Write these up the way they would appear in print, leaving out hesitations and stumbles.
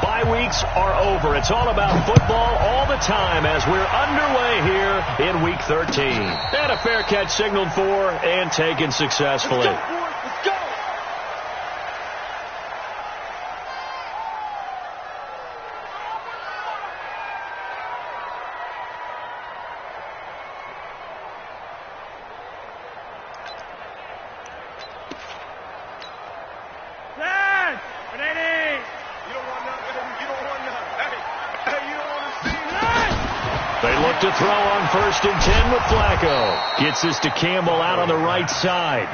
bye weeks are over. It's all about football all the time as we're underway here in Week 13. And a fair catch signaled for and taken successfully. Let's go, boys. Let's go. To throw on 1st and 10 with Flacco. Gets this to Campbell out on the right side.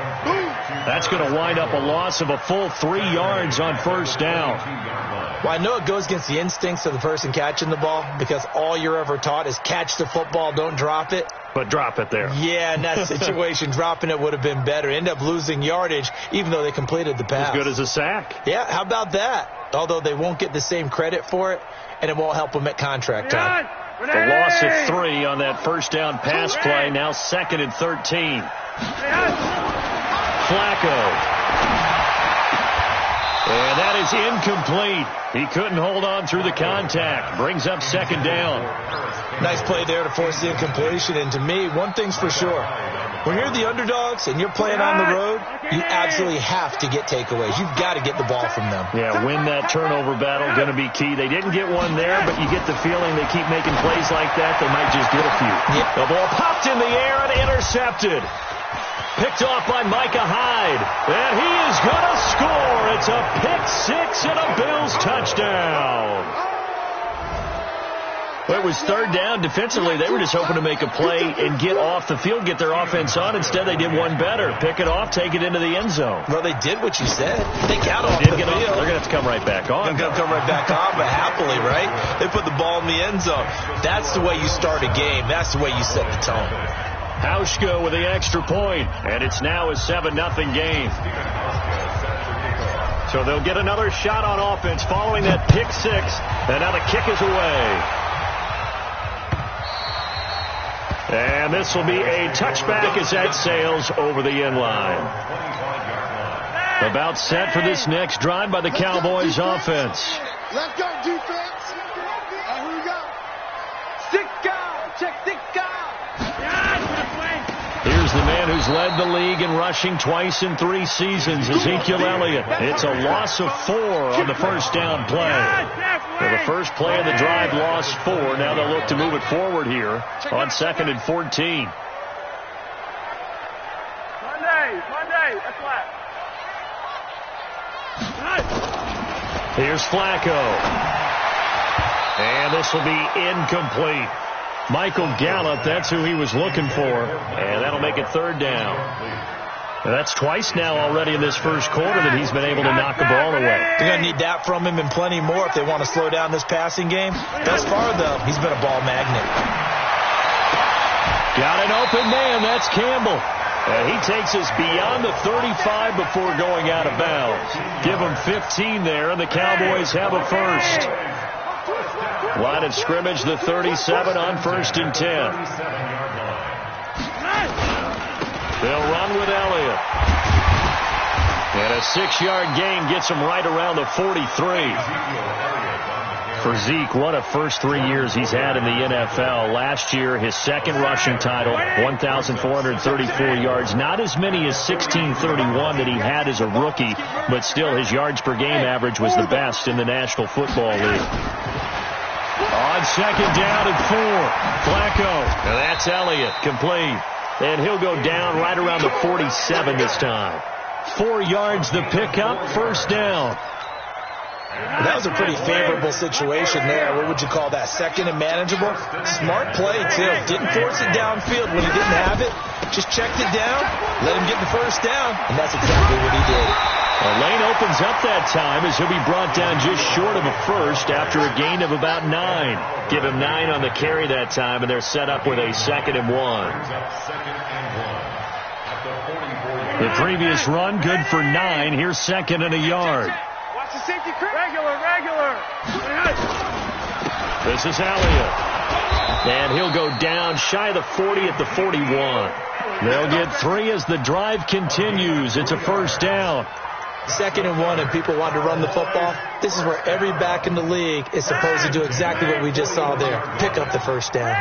That's going to wind up a loss of a full 3 yards on 1st down. Well, I know it goes against the instincts of the person catching the ball because all you're ever taught is catch the football, don't drop it. But drop it there. Yeah, in that situation, dropping it would have been better. End up losing yardage, even though they completed the pass. As good as a sack. Yeah, how about that? Although they won't get the same credit for it, and it won't help them at contract time. The loss of 3 on that 1st down pass play. Now 2nd and 13. Flacco. And that is incomplete. He couldn't hold on through the contact. Brings up 2nd down. Nice play there to force the incompletion. And to me, one thing's for sure. When you're the underdogs and you're playing on the road, you absolutely have to get takeaways. You've got to get the ball from them. Yeah, win that turnover battle, going to be key. They didn't get one there, but you get the feeling they keep making plays like that, they might just get a few. Yep. The ball popped in the air and intercepted. Picked off by Micah Hyde. And he is going to score. It's a pick-6 and a Bills touchdown. Well, it was 3rd down. Defensively, they were just hoping to make a play and get off the field, get their offense on. Instead, they did one better. Pick it off, take it into the end zone. Well, they did what you said. They got off the field. They're going to have to come right back on. They're going to come right back on, but happily, right? They put the ball in the end zone. That's the way you start a game. That's the way you set the tone. Hauschka with the extra point, and it's now a 7-0 game. So they'll get another shot on offense following that pick-6, and now the kick is away. And this will be a touchback as that sails over the end line. About set for this next drive by the Cowboys offense. Let's go, defense. Here we go. Stick out. Check stick out. Here's the man who's led the league in rushing twice in 3 seasons, Ezekiel Elliott. It's a loss of 4 on the 1st down play. For the first play of the drive, lost 4. Now they'll look to move it forward here on 2nd and 14. Monday, that's flat. Here's Flacco. And this will be incomplete. Michael Gallup, that's who he was looking for. And that'll make it 3rd down. That's twice now already in this first quarter that he's been able to knock the ball away. They're going to need that from him and plenty more if they want to slow down this passing game. Thus far, though, he's been a ball magnet. Got an open man. That's Campbell. And he takes us beyond the 35 before going out of bounds. Give him 15 there, and the Cowboys have a first. Line of scrimmage, the 37 on 1st and 10. They'll run with Elliott. And a 6-yard gain gets him right around the 43. For Zeke, what a first 3 years he's had in the NFL. Last year, his 2nd rushing title, 1,434 yards. Not as many as 1,631 that he had as a rookie, but still his yards per game average was the best in the National Football League. On 2nd down and 4, Flacco. And that's Elliott, complete. And he'll go down right around the 47 this time. 4 yards the pickup, 1st down. That was a pretty favorable situation there. What would you call that? 2nd and manageable? Smart play, too. Didn't force it downfield when he didn't have it. Just checked it down, let him get the 1st down, and that's exactly what he did. The lane opens up that time as he'll be brought down just short of a first after a gain of about 9. Give him 9 on the carry that time, and they're set up with a 2nd and 1. The previous run, good for 9. Here's 2nd and a yard. Watch the safety. Regular. This is Elliott. And he'll go down shy of the 40 at the 41. They'll get 3 as the drive continues. It's a 1st down. 2nd and 1 and people want to run the football, this is where every back in the league is supposed to do exactly what we just saw there. Pick up the first down.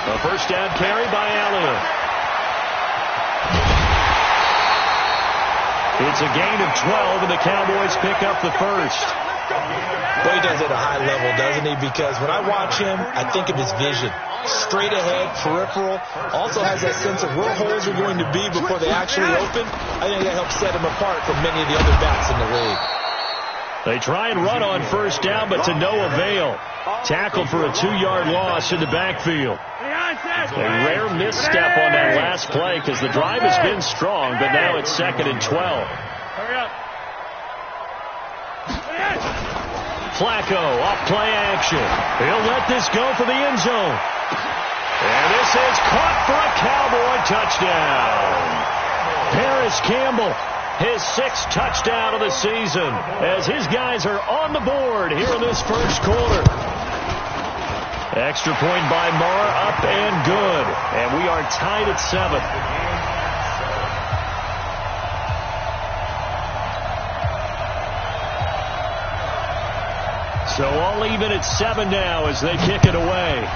A first down carry by Elliott. It's a gain of 12, and the Cowboys pick up the first. Well, he does it at a high level, doesn't he? Because when I watch him, I think of his vision. Straight ahead, peripheral. Also has that sense of where holes are going to be before they actually open. I think that helps set him apart from many of the other backs in the league. They try and run on first down, but to no avail. Tackled for a 2-yard loss in the backfield. A rare misstep on that last play because the drive has been strong, but now it's 2nd and 12. Hurry up. Flacco off play action. He'll let this go for the end zone. And this is caught for a Cowboy touchdown. Paris Campbell, his 6th touchdown of the season, as his guys are on the board here in this first quarter. Extra point by Marr, up and good. And we are tied at 7. So all even at 7 now as they kick it away.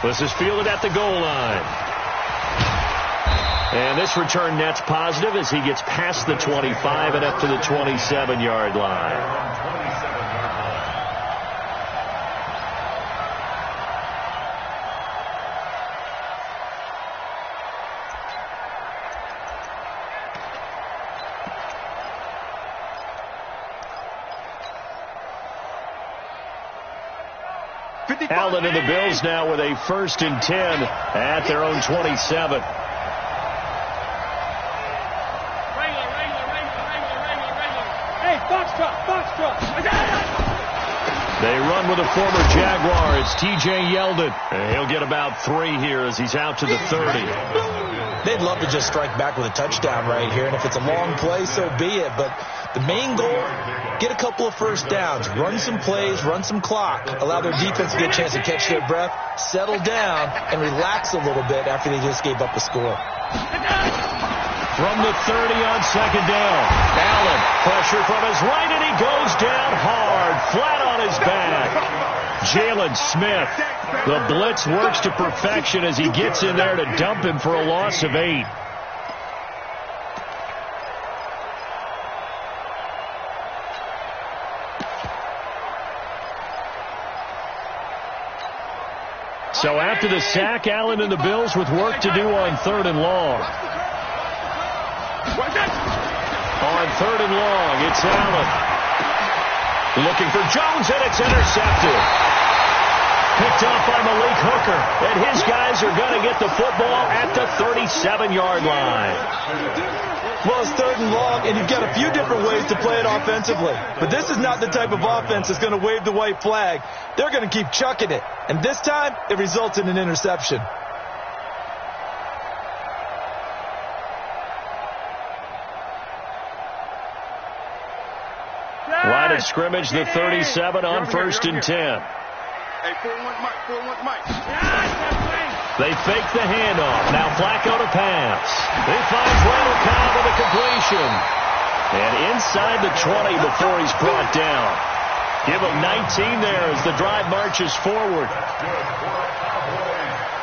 This is fielded at the goal line. And this return net's positive as he gets past the 25 and up to the 27-yard line. Allen and the Bills now with a 1st and 10 at their own 27. Hey, box truck. They run with a former Jaguar. It's T.J. Yeldon. And he'll get about 3 here as he's out to the 30. They'd love to just strike back with a touchdown right here, and if it's a long play, so be it. But the main goal, get a couple of first downs, run some plays, run some clock, allow their defense to get a chance to catch their breath, settle down, and relax a little bit after they just gave up a score. From the 30 on 2nd down, Allen, pressure from his right, and he goes down hard, flat on his back. Jalen Smith, the blitz works to perfection as he gets in there to dump him for a loss of 8. So after the sack, Allen and the Bills with work to do on 3rd and long. On 3rd and long, it's Allen. Looking for Jones, and it's intercepted. Picked off by Malik Hooker, and his guys are going to get the football at the 37-yard line. Well, it's 3rd and long, and you've got a few different ways to play it offensively. But this is not the type of offense that's going to wave the white flag. They're going to keep chucking it. And this time, it results in an interception. Line of scrimmage, the 37 on 1st and 10. Hey, 4-1 Mike. They fake the handoff. Now Flacco to pass. He finds Randall Cobb with a completion. And inside the 20 before he's brought down. Give him 19 there as the drive marches forward.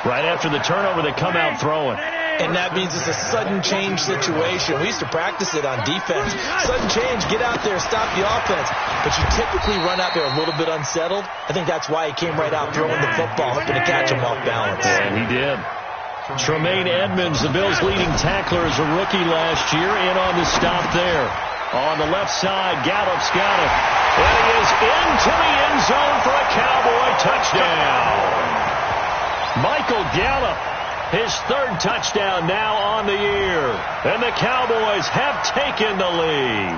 Right after the turnover, they come out throwing. And that means it's a sudden change situation. We used to practice it on defense. Sudden change, get out there, stop the offense. But you typically run out there a little bit unsettled. I think that's why he came right out throwing the football, hoping to catch him off balance. And he did. Tremaine Edmonds, the Bills' leading tackler as a rookie last year, in on the stop there. On the left side, Gallup's got it. And he is into the end zone for a Cowboy touchdown. Michael Gallup, his 3rd touchdown now on the year. And the Cowboys have taken the lead.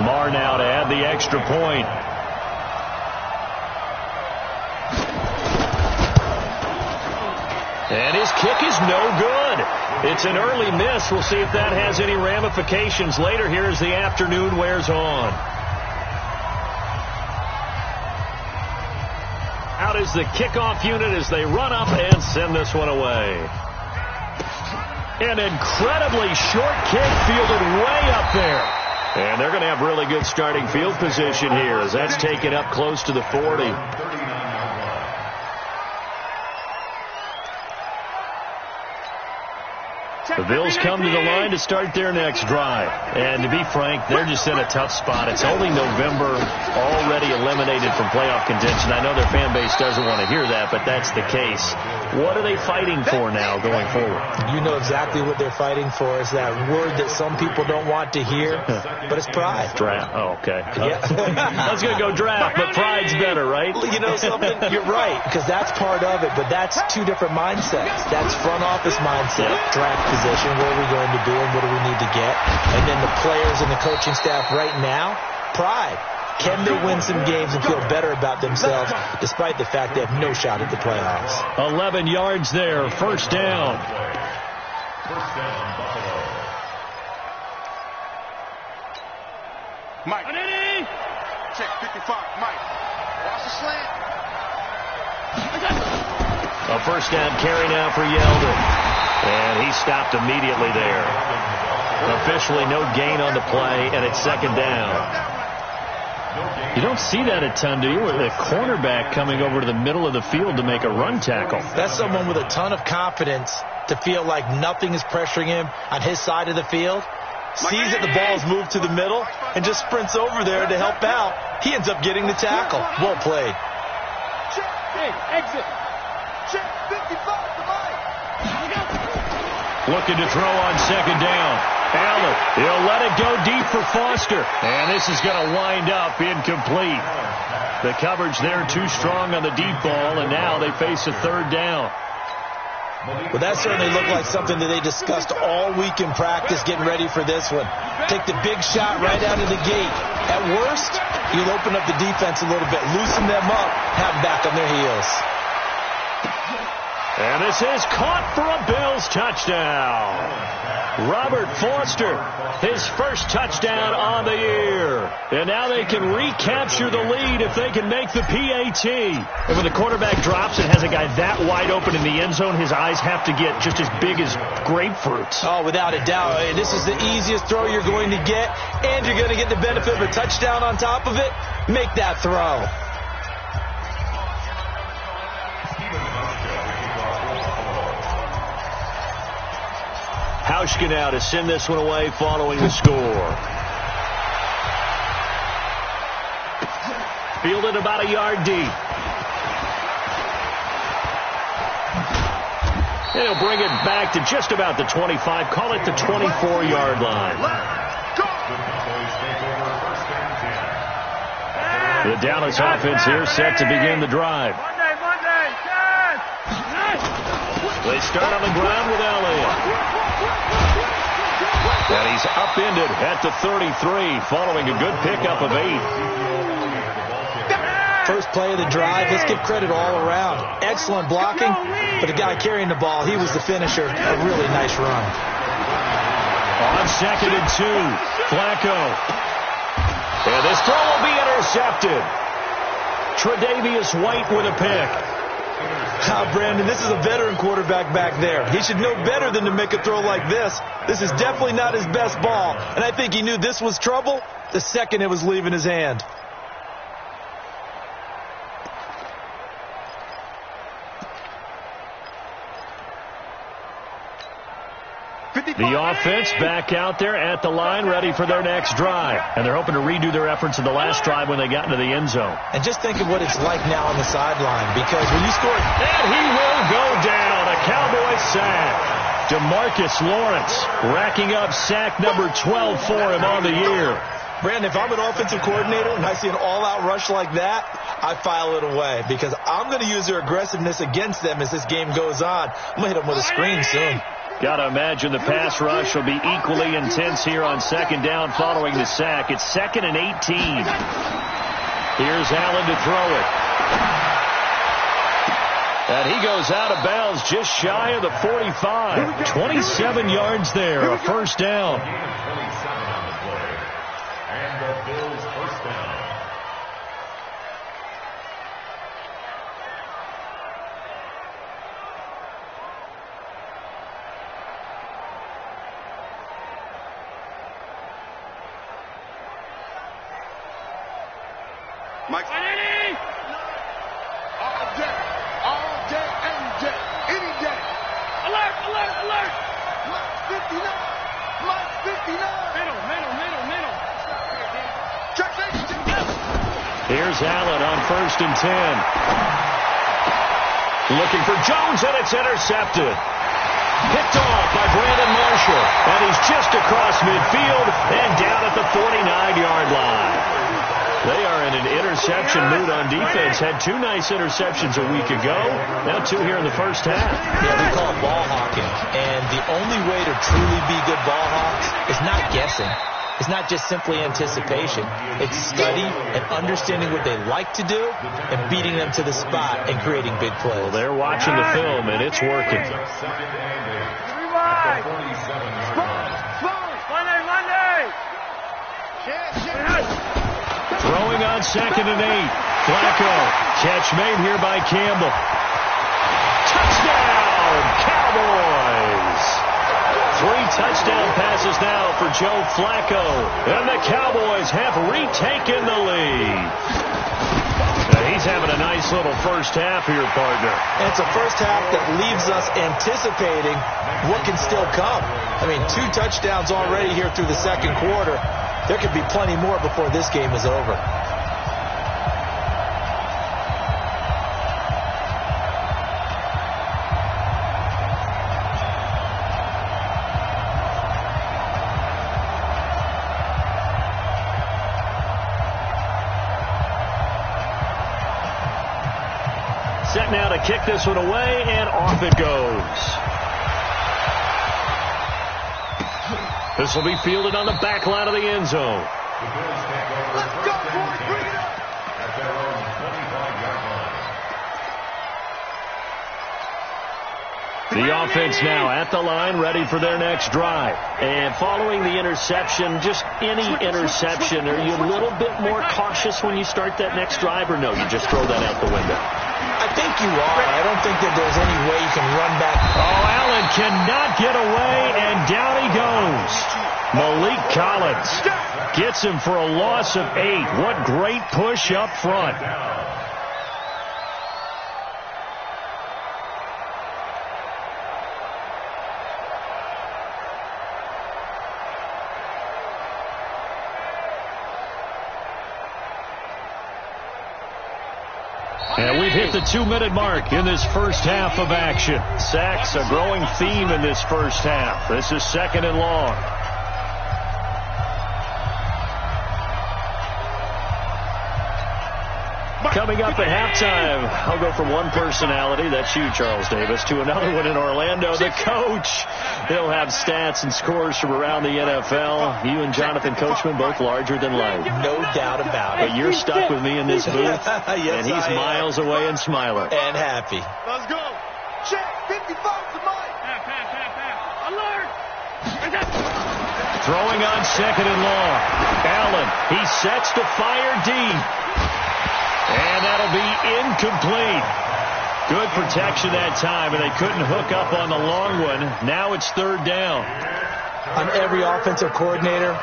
Marr now to add the extra point. And his kick is no good. It's an early miss. We'll see if that has any ramifications later here as the afternoon wears on. out is the kickoff unit as they run up and send this one away. An incredibly short kick fielded way up there. And they're going to have really good starting field position here as that's taken up close to the 40. The Bills come to the line to start their next drive. And to be frank, they're just in a tough spot. It's only November, already eliminated from playoff contention. I know their fan base doesn't want to hear that, but that's the case. What are they fighting for now going forward? You know exactly what they're fighting for. Is that word that some people don't want to hear, but it's pride. Draft. Oh, okay. Yeah. I was going to go draft, but pride's better, right? You know something? You're right, because that's part of it, but that's two different mindsets. That's front office mindset, draft position, where are we going to be and what do we need to get? And then the players and the coaching staff right now, pride. Can they win some games and feel better about themselves despite the fact they have no shot at the playoffs? 11 yards there, first down. Mike. Check 55. Mike. Watch the slant. A first down carry now for Yeldon. And he stopped immediately there. Officially no gain on the play, and it's second down. You don't see that a ton, do you? With a cornerback coming over to the middle of the field to make a run tackle. That's someone with a ton of confidence to feel like nothing is pressuring him on his side of the field. Sees that the ball's moved to the middle and just sprints over there to help out. He ends up getting the tackle. Well played. Check. Hey, exit. Check 55 to Mike. Looking to throw on second down. Allen, he'll let it go deep for Foster. And this is going to wind up incomplete. The coverage there too strong on the deep ball, and now they face a third down. Well, that certainly looked like something that they discussed all week in practice getting ready for this one. Take the big shot right out of the gate. At worst, you'll open up the defense a little bit, loosen them up, have them back on their heels. And this is caught for a Bills touchdown. Robert Foster, his first touchdown on the year. And now they can recapture the lead if they can make the PAT. And when the quarterback drops and has a guy that wide open in the end zone, his eyes have to get just as big as grapefruits. Oh, without a doubt. This is the easiest throw you're going to get, and you're going to get the benefit of a touchdown on top of it. Make that throw. Hauschka now to send this one away following the score. Fielded about a yard deep. And he'll bring it back to just about the 25. Call it the 24-yard line. The Dallas offense here set to begin the drive. They start on the ground with Elliott. And he's upended at the 33 following a good pickup of 8. First play of the drive. Let's give credit all around. Excellent blocking, but the guy carrying the ball, he was the finisher. A really nice run. On second and 2, Flacco. And this throw will be intercepted. Tre'Davious White with a pick. Brandon, this is a veteran quarterback back there. He should know better than to make a throw like this. This is definitely not his best ball, and I think he knew this was trouble the second it was leaving his hand. The offense back out there at the line, ready for their next drive. And they're hoping to redo their efforts in the last drive when they got into the end zone. And just think of what it's like now on the sideline, because when you score... And he will go down. A Cowboy sack. DeMarcus Lawrence racking up sack number 12 for him on the year. Brandon, if I'm an offensive coordinator and I see an all-out rush like that, I file it away because I'm going to use their aggressiveness against them as this game goes on. I'm going to hit them with a screen soon. Got to imagine the pass rush will be equally intense here on second down following the sack. It's 2nd and 18. Here's Allen to throw it. And he goes out of bounds just shy of the 45. 27 yards there, a first down. Mike. All day, every day, any day. Alert, alert, alert. Mike 59. Mike 59. Middle. Check. Here's Allen on 1st and 10. Looking for Jones, and it's intercepted. Picked off by Brandon Marshall. And he's just across midfield and down at the 49-yard line. They are in an interception mood on defense. Had 2 nice interceptions a week ago. Now 2 here in the first half. Yeah, we call it ball hawking. And the only way to truly be good ball hawks is not guessing. It's not just simply anticipation. It's study and understanding what they like to do and beating them to the spot and creating big plays. Well, they're watching the film, and it's working. Throwing on 2nd and 8. Flacco. Catch made here by Campbell. Touchdown, Cowboys! 3 touchdown passes now for Joe Flacco. And the Cowboys have retaken the lead. Now he's having a nice little first half here, partner. And it's a first half that leaves us anticipating what can still come. I mean, 2 touchdowns already here through the second quarter. There could be plenty more before this game is over. Set now to kick this one away, and off it goes. This will be fielded on the back line of the end zone. Let's go, boys. Bring it up. At their own 25-yard line. The offense now at the line, ready for their next drive. And following the interception, just any interception, are you a little bit more cautious when you start that next drive, or no, you just throw that out the window? I think you are. I don't think that there's any way you can run back. Oh, Allen cannot get away, and down he goes. Malik Collins gets him for a loss of 8. What great push up front. And we've hit the 2-minute mark in this first half of action. Sacks, a growing theme in this first half. This is 2nd and long. Coming up at halftime, I'll go from one personality, that's you, Charles Davis, to another one in Orlando, the coach. He'll have stats and scores from around the NFL. You and Jonathan Coachman, both larger than life. No doubt about it. But you're stuck with me in this booth, Yes, and he's miles away and smiling. And happy. Let's go. Check. 55 to Mike. Alert. Throwing on 2nd and long. Allen, he sets to fire deep. And that'll be incomplete. Good protection that time, and they couldn't hook up on the long one. Now it's 3rd down. On every offensive coordinator,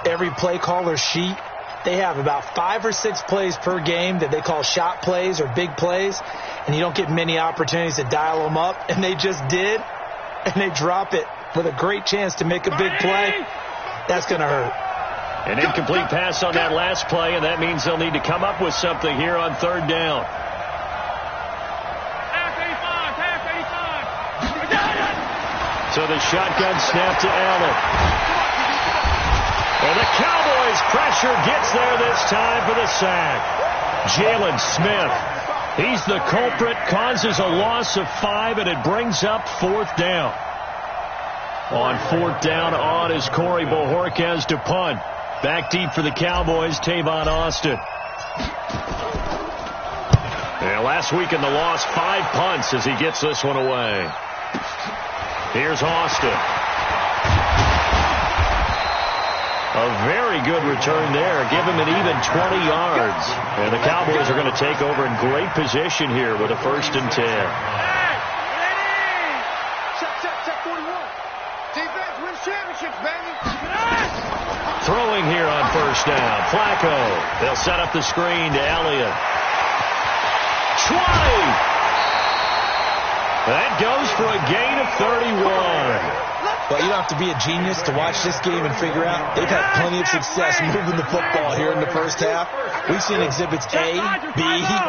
every play caller sheet, they have about 5 or 6 plays per game that they call shot plays or big plays, and you don't get many opportunities to dial them up, and they just did, and they drop it with a great chance to make a big play. That's going to hurt. An incomplete pass on that last play, and that means they'll need to come up with something here on 3rd down. So the shotgun snap to Allen. And the Cowboys' pressure gets there this time for the sack. Jalen Smith, he's the culprit, causes a loss of 5, and it brings up 4th down. On 4th down, on is Corey Bojorquez to punt. Back deep for the Cowboys, Tavon Austin. And last week in the loss, 5 punts as he gets this one away. Here's Austin. A very good return there. Give him an even 20 yards. And the Cowboys are going to take over in great position here with a 1st and 10. Check, 41. Defense. win championships, baby. Throwing here on first down. Flacco. They'll set up the screen to Elliott. 20. That goes for a gain of 31. Well, you don't have to be a genius to watch this game and figure out they've had plenty of success moving the football here in the first half. We've seen exhibits A, B,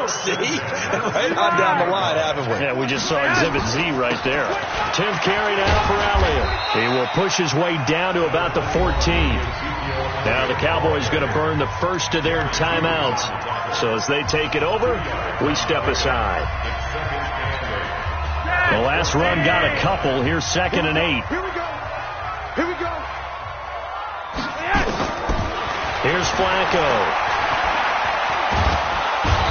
C, and right on down the line, haven't we? Yeah, we just saw exhibit Z right there. 10th carry now for Elliott. He will push his way down to about the 14. Now the Cowboys going to burn the first of their timeouts. So as they take it over, we step aside. The last run got a couple. Here's 2nd and 8. Here we go. Here we go. Here's Flacco.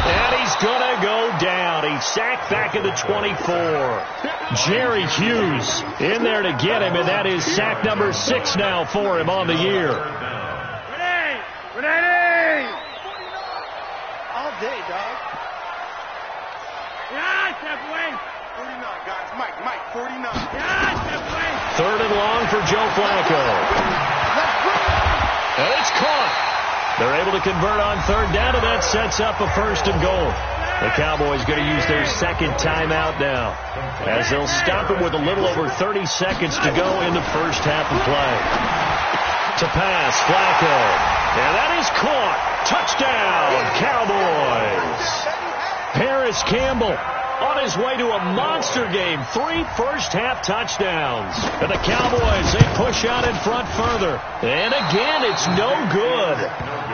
And he's going to go down. He's sacked back at the 24. Jerry Hughes in there to get him, and that is sack number 6 now for him on the year. Ready! All day, dog. Yeah, step away. 49, guys. Mike, 49. Yeah, step away. 3rd and long for Joe Flacco. Let's go. And it's caught. They're able to convert on 3rd down, and that sets up a 1st and goal. The Cowboys going to use their 2nd timeout now, as they'll stop it with a little over 30 seconds to go in the first half of play. To pass, Flacco. And that is caught. Touchdown, Cowboys. Harris Campbell on his way to a monster game. 3 first-half touchdowns. And the Cowboys, they push out in front further. And again, it's no good.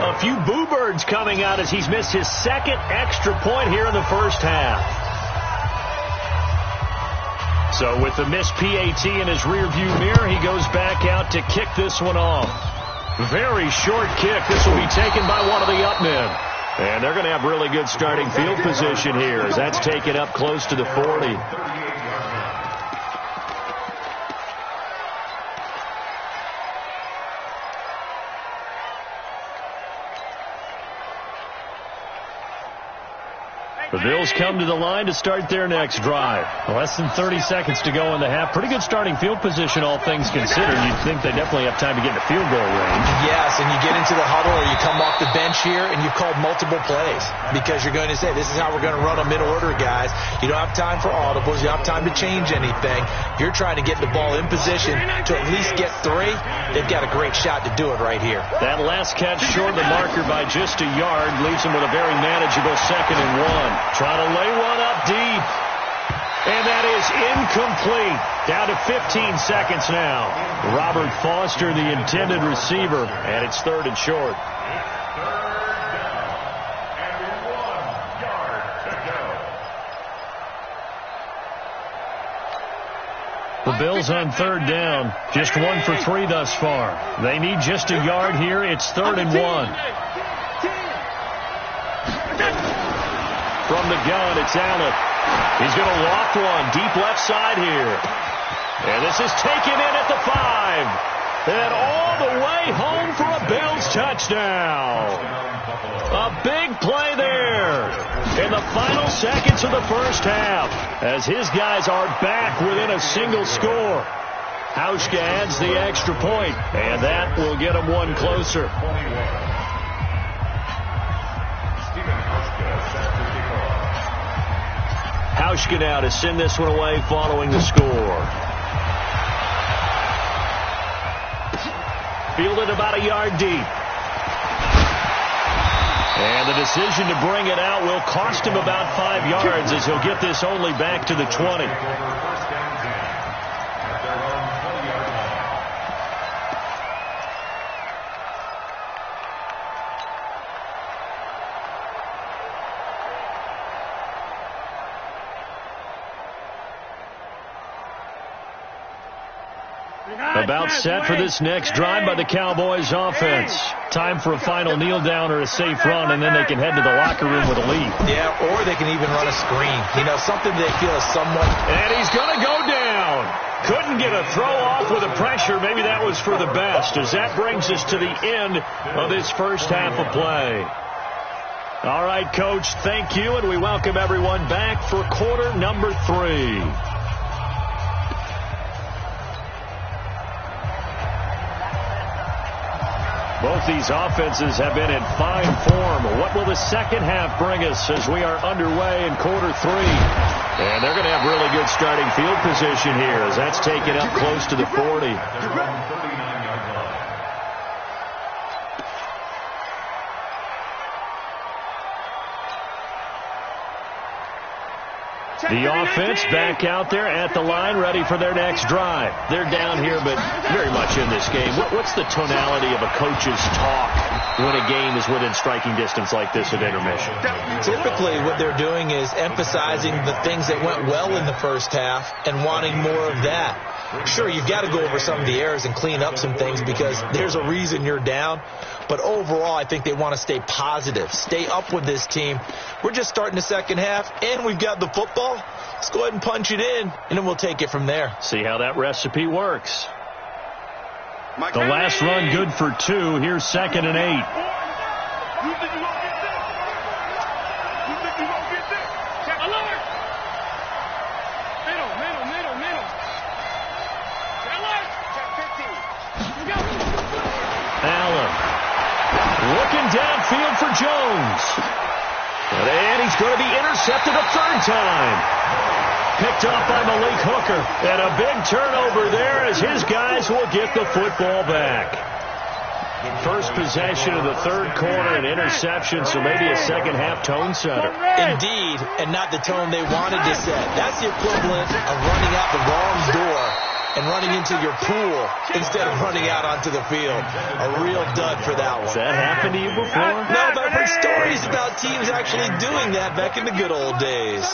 A few boo birds coming out as he's missed his 2nd extra point here in the first half. So with the missed PAT in his rearview mirror, he goes back out to kick this one off. Very short kick. This will be taken by one of the up men. And they're going to have really good starting field position here as that's taken up close to the 40. The Bills come to the line to start their next drive. Less than 30 seconds to go in the half. Pretty good starting field position, all things considered. You'd think they definitely have time to get into field goal range. Yes, and you get into the huddle or you come off the bench here and you've called multiple plays because you're going to say, this is how we're going to run them in order, guys. You don't have time for audibles. You don't have time to change anything. You're trying to get the ball in position to at least get 3. They've got a great shot to do it right here. That last catch short of the marker by just a yard leaves them with a very manageable 2nd and 1. Trying to lay one up deep. And that is incomplete. Down to 15 seconds now. Robert Foster, the intended receiver, and it's 3rd and short. The Bills on 3rd down. Just 1 for 3 thus far. They need just a yard here. It's 3rd and 1. From the gun, it's Allen. He's going to loft one deep left side here. And this is taken in at the 5. And all the way home for a Bills touchdown. A big play there in the final seconds of the first half as his guys are back within a single score. Hauschka adds the extra point, and that will get them one closer. Hauschka now to send this one away following the score. Fielded about a yard deep. And the decision to bring it out will cost him about 5 yards as he'll get this only back to the 20. About set for this next drive by the Cowboys offense. Time for a final kneel down or a safe run, and then they can head to the locker room with a lead. Yeah, or they can even run a screen. You know, something they feel is somewhat... And he's going to go down. Couldn't get a throw off with the pressure. Maybe that was for the best, as that brings us to the end of this first half of play. All right, Coach, thank you, and we welcome everyone back for quarter number 3. Both these offenses have been in fine form. What will the second half bring us as we are underway in quarter 3? And they're going to have really good starting field position here as that's taken up close to the 40. The offense back out there at the line, ready for their next drive. They're down here, but very much in this game. What's the tonality of a coach's talk when a game is within striking distance like this at intermission? Typically, what they're doing is emphasizing the things that went well in the first half and wanting more of that. Sure, you've got to go over some of the errors and clean up some things because there's a reason you're down. But overall, I think they want to stay positive, stay up with this team. We're just starting the second half, and we've got the football. Let's go ahead and punch it in, and then we'll take it from there. See how that recipe works. The last run good for 2. Here's 2nd and 8. Looking downfield for Jones. And he's going to be intercepted a 3rd time. Picked off by Malik Hooker. And a big turnover there as his guys will get the football back. First possession of the 3rd quarter, an interception, so maybe a second half tone setter. Indeed, and not the tone they wanted to set. That's the equivalent of running out the wrong door and running into your pool instead of running out onto the field. A real dud for that one. Has that happened to you before? No, but I've heard stories about teams actually doing that back in the good old days.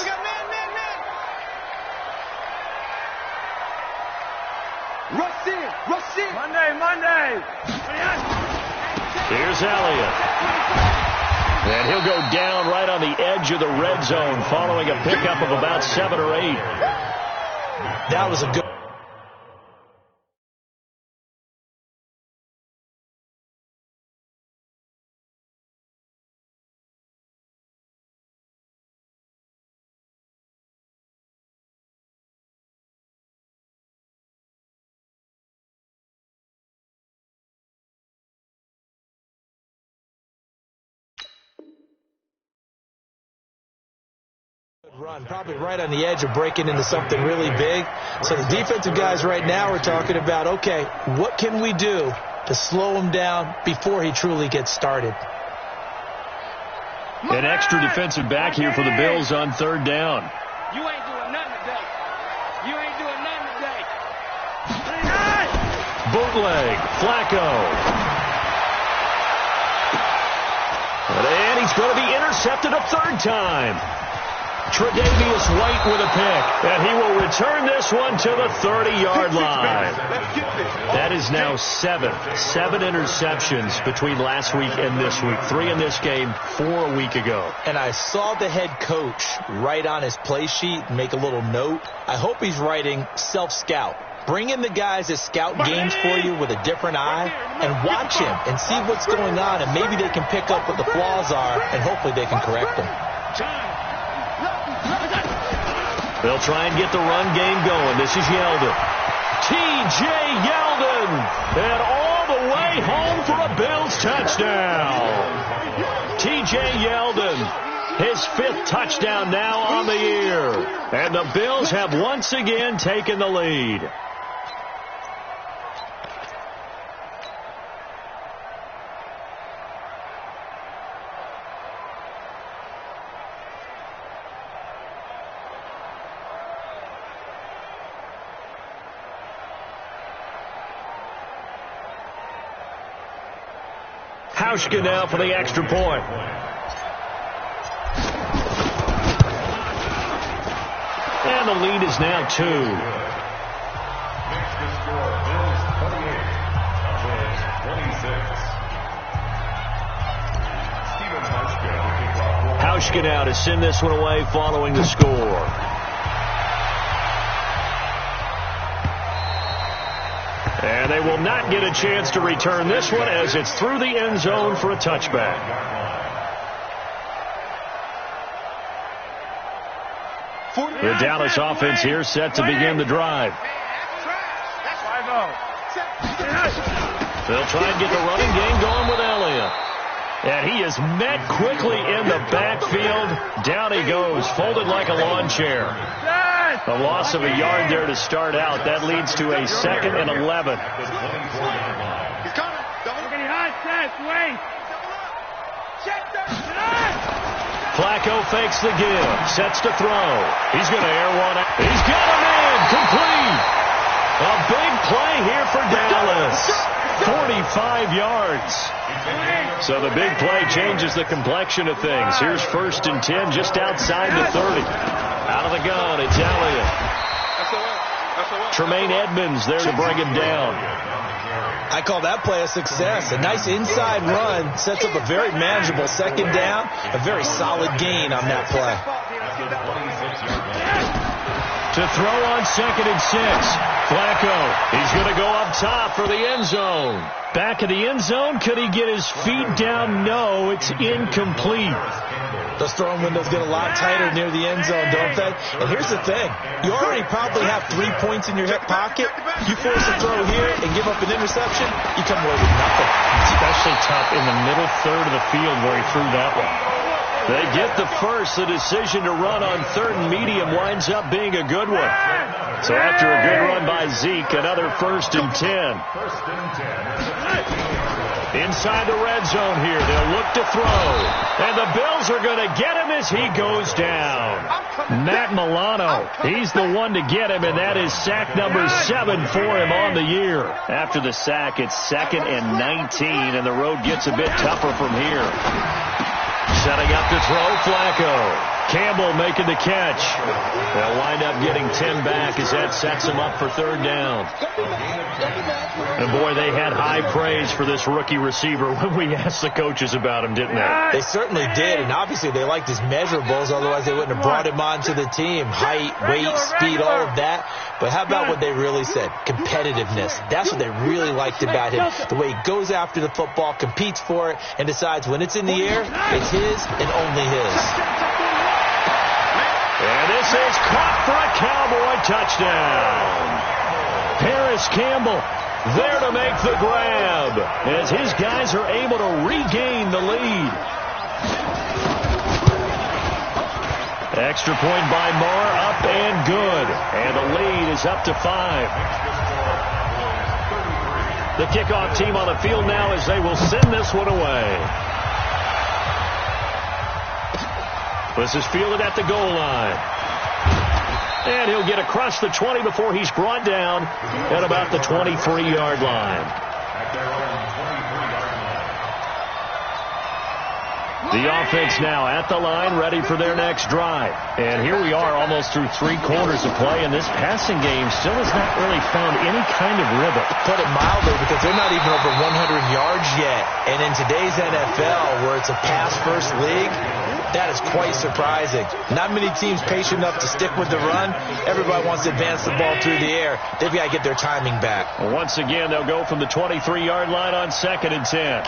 Rush in. Monday. Here's Elliott. And he'll go down right on the edge of the red zone following a pickup of about 7 or 8. That was a good... run, probably right on the edge of breaking into something really big. So the defensive guys right now are talking about, okay, what can we do to slow him down before he truly gets started? An extra defensive back here for the Bills on 3rd down. You ain't doing nothing today. Bootleg, Flacco. And he's going to be intercepted a 3rd time. Tre'Davious White with a pick, and he will return this one to the 30-yard line. That is now 7 interceptions between last week and this week. 3 in this game, 4 a week ago. And I saw the head coach write on his play sheet and make a little note. I hope he's writing self-scout. Bring in the guys that scout games for you with a different eye and watch him and see what's going on, and maybe they can pick up what the flaws are, and hopefully they can correct them. They'll try and get the run game going. This is Yeldon. T.J. Yeldon. And all the way home for a Bills touchdown. T.J. Yeldon. His 5th touchdown now on the year. And the Bills have once again taken the lead. Hauschka now for the extra point. And the lead is now 2. Next to score, Bills 28, Cowboys 26. Steven Hauschka to kick off. Hauschka now to send this one away following the score. And they will not get a chance to return this one as it's through the end zone for a touchback. The Dallas offense here set to begin the drive. They'll try and get the running game going with Elliott. And he is met quickly in the backfield. Down he goes, folded like a lawn chair. A loss of a yard there to start out. That leads to a 2nd and 11. Flacco fakes the give, sets to throw. He's going to air one out. He's got a man, complete. A big play here for Dallas. 45 yards. So the big play changes the complexion of things. Here's 1st and 10 just outside the 30. Out of the gun, it's Elliott. Tremaine Edmonds there to bring him down. I call that play a success. A nice inside run sets up a very manageable 2nd down. A very solid gain on that play. To throw on 2nd and 6. Flacco, he's going to go up top for the end zone. Back of the end zone, could he get his feet down? No, it's incomplete. Those throwing windows get a lot tighter near the end zone, don't they? And here's the thing. You already probably have 3 points in your hip pocket. You force a throw here and give up an interception, you come away with nothing. Especially tough in the middle third of the field where he threw that one. They get the first. The decision to run on 3rd and medium winds up being a good one. So after a good run by Zeke, another 1st and 10. Inside the red zone here. They'll look to throw. And the Bills are going to get him as he goes down. Matt Milano, he's the one to get him, and that is sack number 7 for him on the year. After the sack, it's 2nd and 19, and the road gets a bit tougher from here. Setting up to throw, Flacco. Campbell making the catch. They'll wind up getting 10 back as that sets him up for 3rd down. And boy, they had high praise for this rookie receiver when we asked the coaches about him, didn't they? They certainly did, and obviously they liked his measurables, otherwise they wouldn't have brought him onto the team. Height, weight, speed, all of that. But how about what they really said? Competitiveness. That's what they really liked about him. The way he goes after the football, competes for it, and decides when it's in the air, it's his and only his. And this is caught for a Cowboy touchdown. Paris Campbell there to make the grab as his guys are able to regain the lead. Extra point by Marr, up and good. And the lead is up to 5. The kickoff team on the field now as they will send this one away. This is fielded at the goal line. And he'll get across the 20 before he's brought down at about the 23-yard line. The offense now at the line, ready for their next drive. And here we are almost through 3 quarters of play, and this passing game still has not really found any kind of rhythm. Put it mildly, because they're not even over 100 yards yet. And in today's NFL, where it's a pass-first league, that is quite surprising. Not many teams patient enough to stick with the run. Everybody wants to advance the ball through the air. They've got to get their timing back. Well, once again, they'll go from the 23-yard line on 2nd and 10.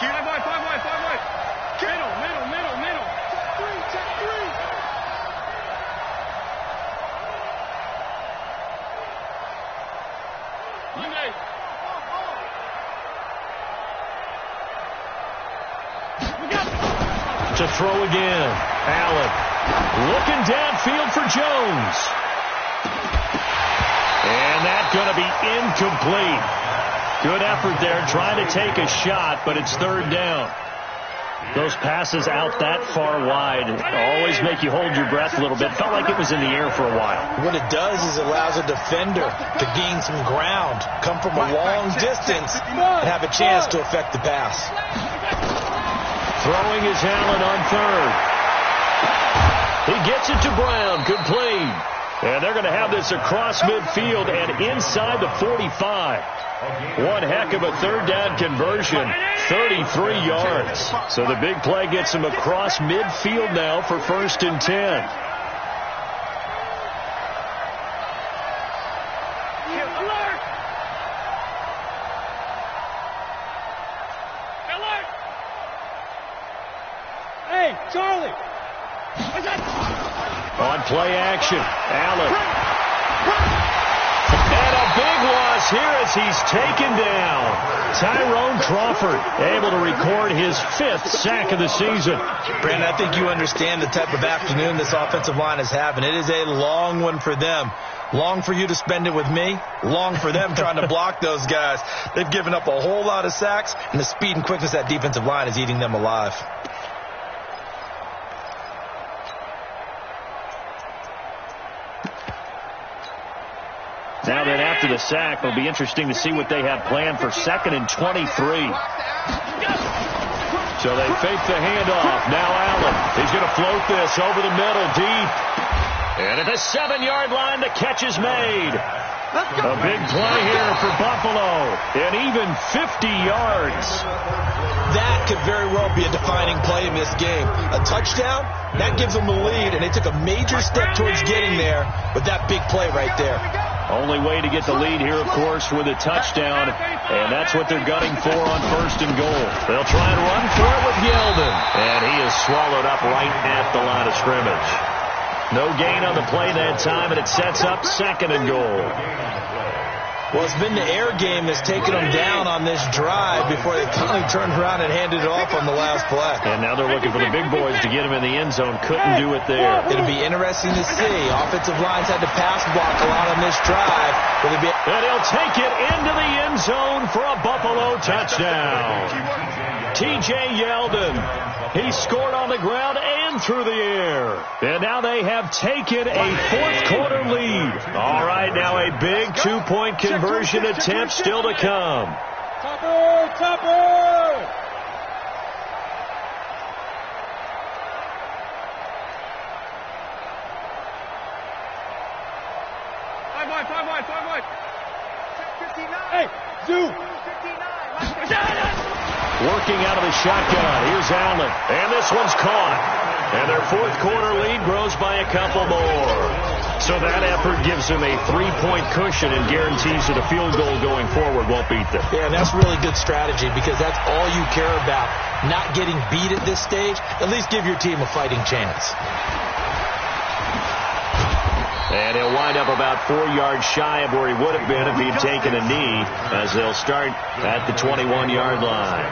To throw again. Allen looking downfield for Jones. And that's going to be incomplete. Good effort there trying to take a shot, but it's 3rd down. Those passes out that far wide always make you hold your breath a little bit. Felt like it was in the air for a while. What it does is it allows a defender to gain some ground, come from a long distance, and have a chance to affect the pass. Throwing is Allen on 3rd. He gets it to Brown, complete. And they're going to have this across midfield and inside the 45. One heck of a 3rd down conversion, 33 yards. So the big play gets him across midfield now for 1st and 10. Hey, Charlie! On play action, Allen. And a big one pass here as he's taken down. Tyrone Crawford able to record his 5th sack of the season. Brandon, I think you understand the type of afternoon this offensive line is having. It is a long one for them. Long for you to spend it with me. Long for them trying to block those guys. They've given up a whole lot of sacks, and the speed and quickness of that defensive line is eating them alive. Now then, after the sack, it'll be interesting to see what they have planned for 2nd and 23. So they fake the handoff. Now Allen. He's going to float this over the middle, deep. And at the 7-yard line, the catch is made. A big play here for Buffalo. And even 50 yards. That could very well be a defining play in this game. A touchdown, that gives them the lead, and they took a major step towards getting there with that big play right there. Only way to get the lead here, of course, with a touchdown, and that's what they're gunning for on 1st and goal. They'll try and run for it with Yeldon, and he is swallowed up right at the line of scrimmage. No gain on the play that time, and it sets up 2nd and goal. Well, it's been the air game that's taken them down on this drive before they finally turned around and handed it off on the last play. And now they're looking for the big boys to get him in the end zone. Couldn't do it there. It'll be interesting to see. Offensive lines had to pass block a lot on this drive. And he'll take it into the end zone for a Buffalo touchdown. T.J. Yeldon. He scored on the ground and through the air. And now they have taken a 4th quarter lead. All right, now a big 2-point conversion attempt still to come. Topper! Five wide. 59. Hey, Zoo. 59. Working out of the shotgun. Here's Allen. And this one's caught. And their 4th quarter lead grows by a couple more. So that effort gives them a 3-point cushion and guarantees that a field goal going forward won't beat them. Yeah, and that's really good strategy because that's all you care about. Not getting beat at this stage. At least give your team a fighting chance. And he'll wind up about 4 yards shy of where he would have been if he had taken a knee, as they'll start at the 21-yard line.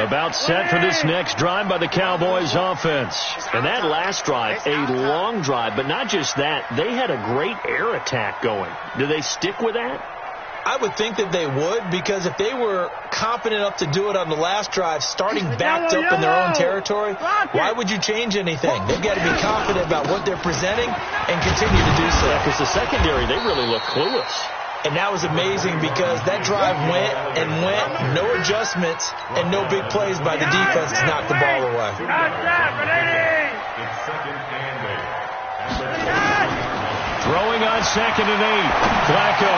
About set for this next drive by the Cowboys offense. And that last drive, a long drive, but not just that. They had a great air attack going. Do they stick with that? I would think that they would, because if they were confident enough to do it on the last drive, starting backed up in their own territory, why would you change anything? They've got to be confident about what they're presenting and continue to do so. Because the secondary, they really look clueless. And that was amazing because that drive went and went, no adjustments, and no big plays by the defense to knock the ball away. Throwing on 2nd and 8. Flacco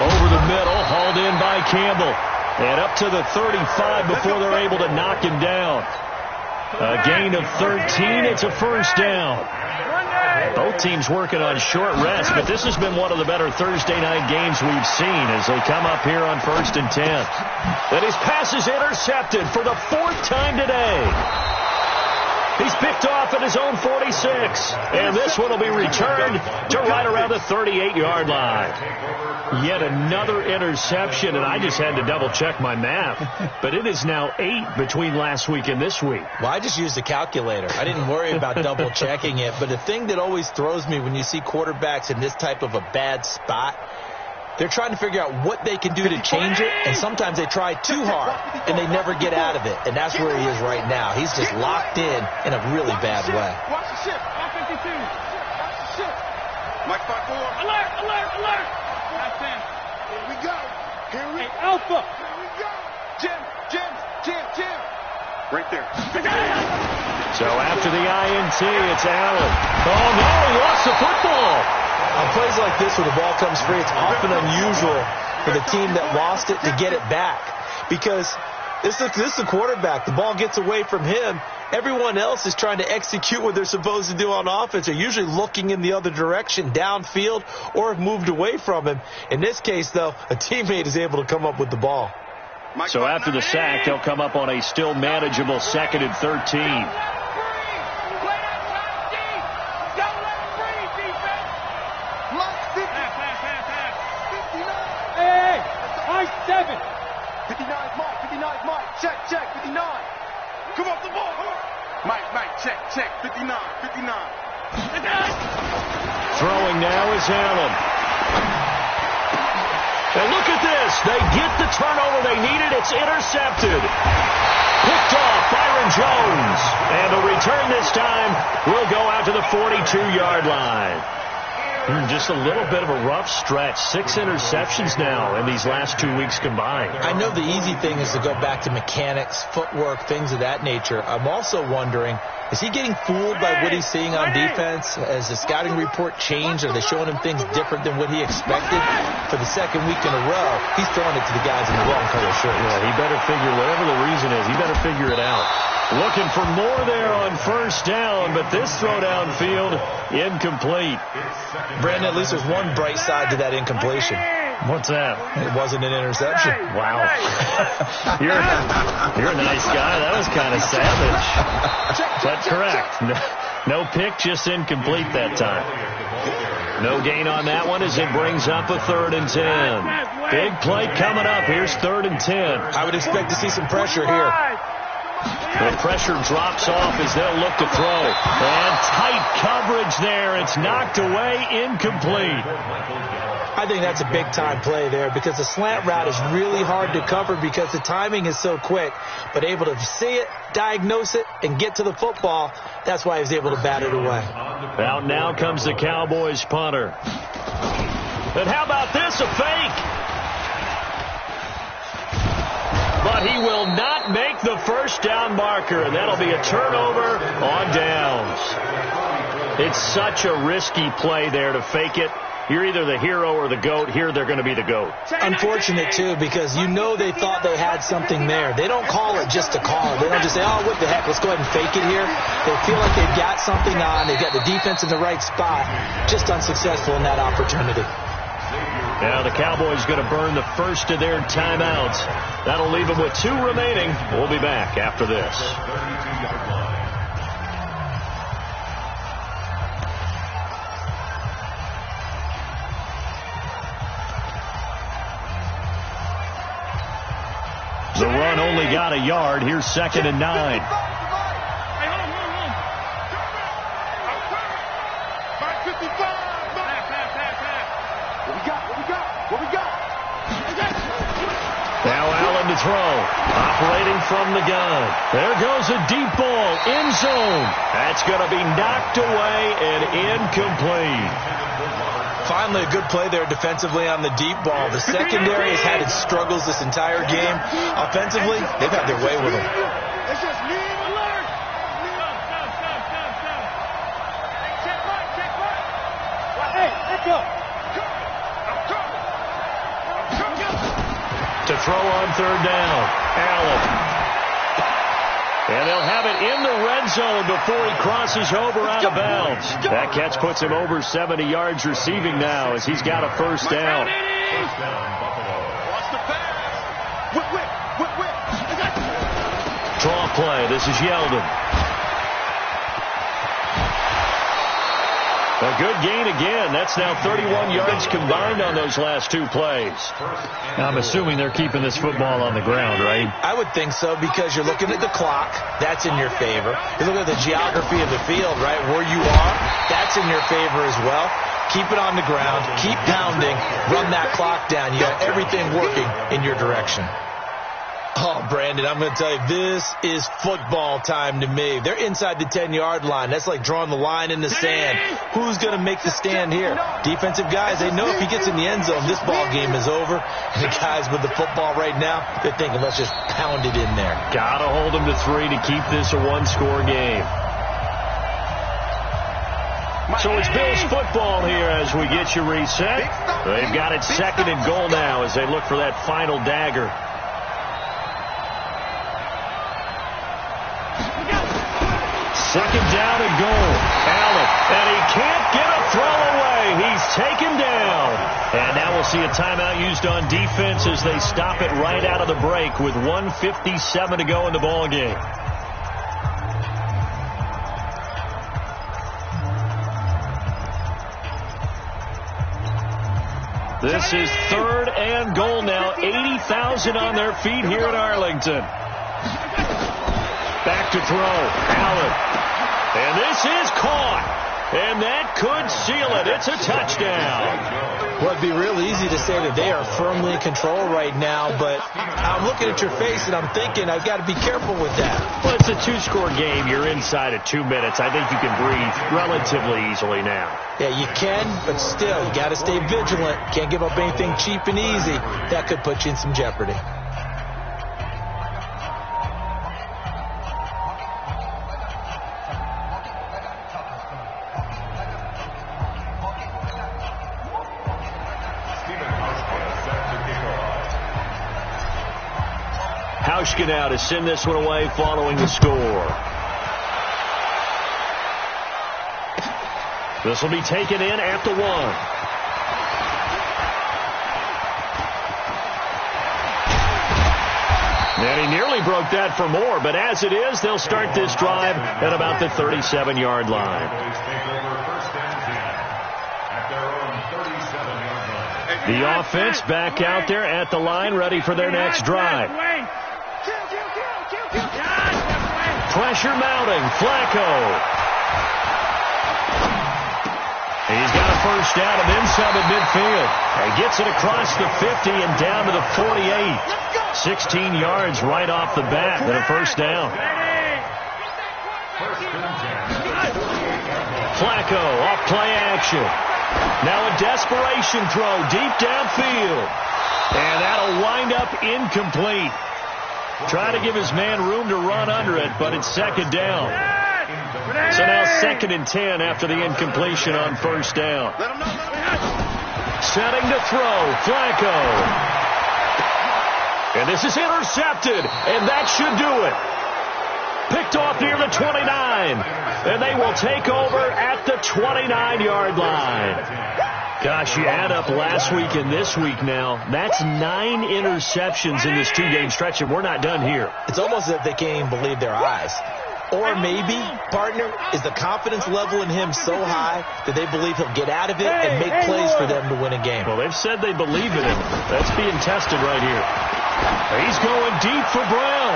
over the middle, hauled in by Campbell. And up to the 35 before they're able to knock him down. A gain of 13. It's a 1st down. Both teams working on short rest, but this has been one of the better Thursday night games we've seen as they come up here on 1st and 10. And his pass is intercepted for the 4th time today. He's picked off at his own 46. And this one will be returned to right around the 38-yard line. Yet another interception, and I just had to double-check my math. But it is now 8 between last week and this week. Well, I just used a calculator. I didn't worry about double-checking it. But the thing that always throws me when you see quarterbacks in this type of a bad spot, they're trying to figure out what they can do to change it, and sometimes they try too hard, and they never get out of it. And that's where he is right now. He's just locked in a really bad way. Watch the ship. All 52. Watch the ship. Mike 5-4. Alert. That's 10. Here we go. Alpha. Here we go. Jim. Right there. So after the INT, it's Allen. Oh, no, he lost the football. On plays like this where the ball comes free, it's often unusual for the team that lost it to get it back. Because this is the quarterback. The ball gets away from him. Everyone else is trying to execute what they're supposed to do on offense. They're usually looking in the other direction, downfield, or have moved away from him. In this case, though, a teammate is able to come up with the ball. So after the sack, they'll come up on a still manageable 2nd and 13. 59's Mike. Check, 59. Come off the ball. Mike, check, 59. Throwing now is Allen. And look at this. They get the turnover they needed. It's intercepted. Picked off Byron Jones. And the return this time will go out to the 42-yard line. Just a little bit of a rough stretch. 6 interceptions now in these last 2 weeks combined. I know the easy thing is to go back to mechanics, footwork, things of that nature. I'm also wondering, is he getting fooled by what he's seeing on defense? Has the scouting report changed? Are they showing him things different than what he expected? For the second week in a row, he's throwing it to the guys in the wrong color shirts. Yeah, he better figure, whatever the reason is, he better figure it out. Looking for more there on first down, but this throw downfield, incomplete. Brandon, at least there's one bright side to that incompletion. What's that? It wasn't an interception. Wow. You're a nice guy. That was kind of savage. But correct. No pick, just incomplete that time. No gain on that one as it brings up a 3rd and 10. Big play coming up. Here's 3rd and 10. I would expect to see some pressure here. The pressure drops off as they'll look to throw. And tight coverage there. It's knocked away, incomplete. I think that's a big-time play there because the slant route is really hard to cover because the timing is so quick. But able to see it, diagnose it, and get to the football, that's why he was able to bat it away. Out now comes the Cowboys punter. And how about this, a fake? But he will not make the first down marker, and that'll be a turnover on downs. It's such a risky play there to fake it. You're either the hero or the GOAT. Here they're going to be the GOAT. Unfortunate, too, because you know they thought they had something there. They don't call it just to call it. They don't just say, oh, what the heck, let's go ahead and fake it here. They feel like they've got something on. They've got the defense in the right spot. Just unsuccessful in that opportunity. Now the Cowboys going to burn the first of their timeouts. That'll leave them with 2 remaining. We'll be back after this. The run only got a yard. Here's 2nd and 9. Now Allen to throw. Operating from the gun. There goes a deep ball. End zone. That's going to be knocked away and incomplete. Finally, a good play there defensively on the deep ball. The secondary has had its struggles this entire game. Offensively, they've had their way with them. To throw on 3rd down. Allen. And they'll have it in the red zone before he crosses over out of bounds. That catch puts him over 70 yards receiving now as he's got a first down. Draw play. This is Yeldon. A good gain again. That's now 31 yards combined on those last 2 plays. Now, I'm assuming they're keeping this football on the ground, right? I would think so because you're looking at the clock. That's in your favor. You're looking at the geography of the field, right? Where you are, that's in your favor as well. Keep it on the ground. Keep pounding. Run that clock down. You got everything working in your direction. Oh, Brandon, I'm going to tell you, this is football time to me. They're inside the 10-yard line. That's like drawing the line in the sand. Who's going to make the stand here? Defensive guys, they know if he gets in the end zone, this ball game is over. And the guys with the football right now, they're thinking, let's just pound it in there. Got to hold them to 3 to keep this a 1-score game. So it's Bills football here as we get you reset. They've got it 2nd and goal now as they look for that final dagger. Second down and goal. Allen, and he can't get a throw away. He's taken down. And now we'll see a timeout used on defense as they stop it right out of the break with 1:57 to go in the ball game. This is 3rd and goal now. 80,000 on their feet here in Arlington. Back to throw. Allen. And this is caught. And that could seal it. It's a touchdown. Well, it'd be real easy to say that they are firmly in control right now, but I'm looking at your face and I'm thinking I've got to be careful with that. Well, it's a 2-score game. You're inside of 2 minutes. I think you can breathe relatively easily now. Yeah, you can, but still, you got to stay vigilant. Can't give up anything cheap and easy. That could put you in some jeopardy. Hauschka now to send this one away following the score. This will be taken in at the 1. And he nearly broke that for more, but as it is, they'll start this drive at about the 37-yard line. The offense back out there at the line, ready for their next drive. Pressure mounting. Flacco. He's got a first down and then some at midfield. He gets it across the 50 and down to the 48. 16 yards right off the bat and a first down. Flacco off play action. Now a desperation throw deep downfield. And that'll wind up incomplete. Try to give his man room to run under it, but it's second down. So now 2nd and 10 after the incompletion on first down. Setting to throw, Flacco. And this is intercepted, and that should do it. Picked off near the 29, and they will take over at the 29-yard line. Gosh, you add up last week and this week now, that's 9 interceptions in this 2-game stretch, and we're not done here. It's almost as if they can't even believe their eyes. Or maybe, partner, is the confidence level in him so high that they believe he'll get out of it and make plays for them to win a game. Well, they've said they believe in him. That's being tested right here. He's going deep for Brown.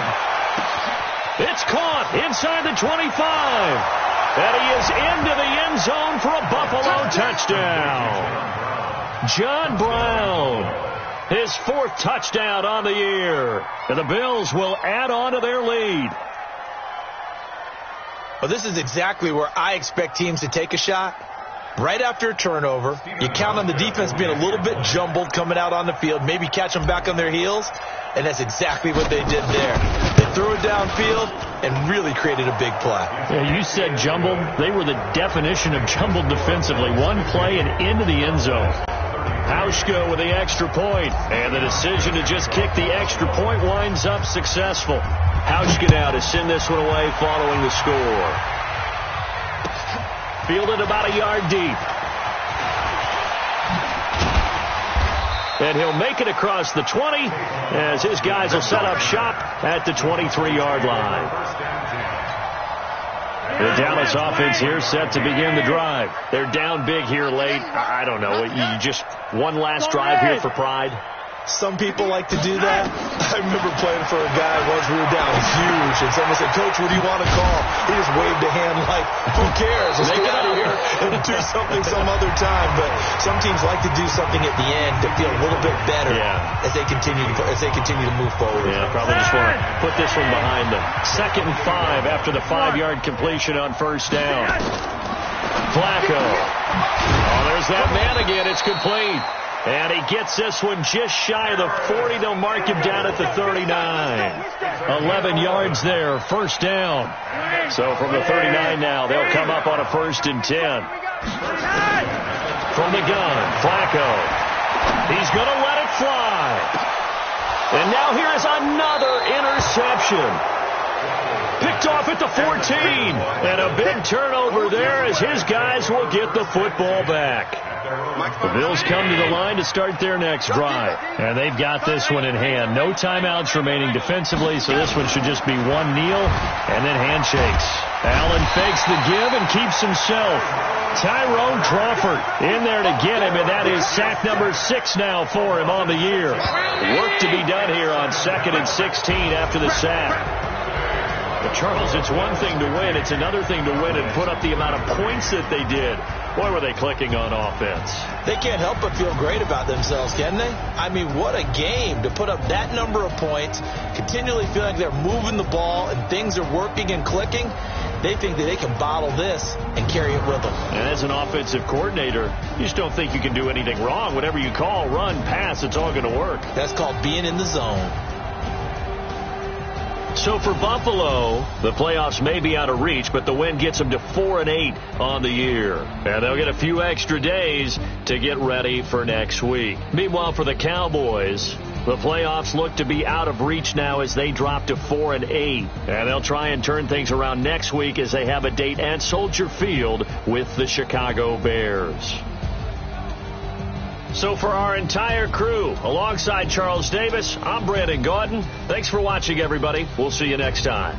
It's caught inside the 25. And he is into the end zone for a Buffalo touchdown. John Brown, his 4th touchdown on the year. And the Bills will add on to their lead. Well, this is exactly where I expect teams to take a shot. Right after a turnover, you count on the defense being a little bit jumbled coming out on the field, maybe catch them back on their heels, and that's exactly what they did there. They threw it downfield and really created a big play. Yeah, you said jumbled. They were the definition of jumbled defensively. One play and into the end zone. Hauschka with the extra point, and the decision to just kick the extra point winds up successful. Hauschka now to send this one away following the score. Fielded about a yard deep. And he'll make it across the 20 as his guys will set up shop at the 23-yard line. The Dallas offense here set to begin the drive. They're down big here late. I don't know. You just one last drive here for pride. Some people like to do that. I remember playing for a guy once we were down huge, and someone said, "Coach, what do you want to call?" He just waved a hand like, "Who cares? Let's get out of here and do something some other time." But some teams like to do something at the end to feel a little bit better as they continue to move forward. Yeah, probably just want to put this one behind them. 2nd and 5 after the 5-yard completion on first down. Flacco. Oh, there's that man again. It's complete. And he gets this one just shy of the 40. They'll mark him down at the 39. 11 yards there, first down. So from the 39 now, they'll come up on a 1st and 10. From the gun, Flacco. He's going to let it fly. And now here is another interception. Picked off at the 14. And a big turnover there as his guys will get the football back. The Bills come to the line to start their next drive. And they've got this one in hand. No timeouts remaining defensively, so this one should just be one kneel and then handshakes. Allen fakes the give and keeps himself. Tyrone Crawford in there to get him, and that is sack number 6 now for him on the year. Work to be done here on 2nd and 16 after the sack. But Charles, it's one thing to win. It's another thing to win and put up the amount of points that they did. Boy, were they clicking on offense. They can't help but feel great about themselves, can they? I mean, what a game to put up that number of points, continually feel like they're moving the ball and things are working and clicking. They think that they can bottle this and carry it with them. And as an offensive coordinator, you just don't think you can do anything wrong. Whatever you call, run, pass, it's all going to work. That's called being in the zone. So for Buffalo, the playoffs may be out of reach, but the win gets them to 4-8 on the year. And they'll get a few extra days to get ready for next week. Meanwhile, for the Cowboys, the playoffs look to be out of reach now as they drop to 4-8. And they'll try and turn things around next week as they have a date at Soldier Field with the Chicago Bears. So for our entire crew, alongside Charles Davis, I'm Brandon Gaudin. Thanks for watching, everybody. We'll see you next time.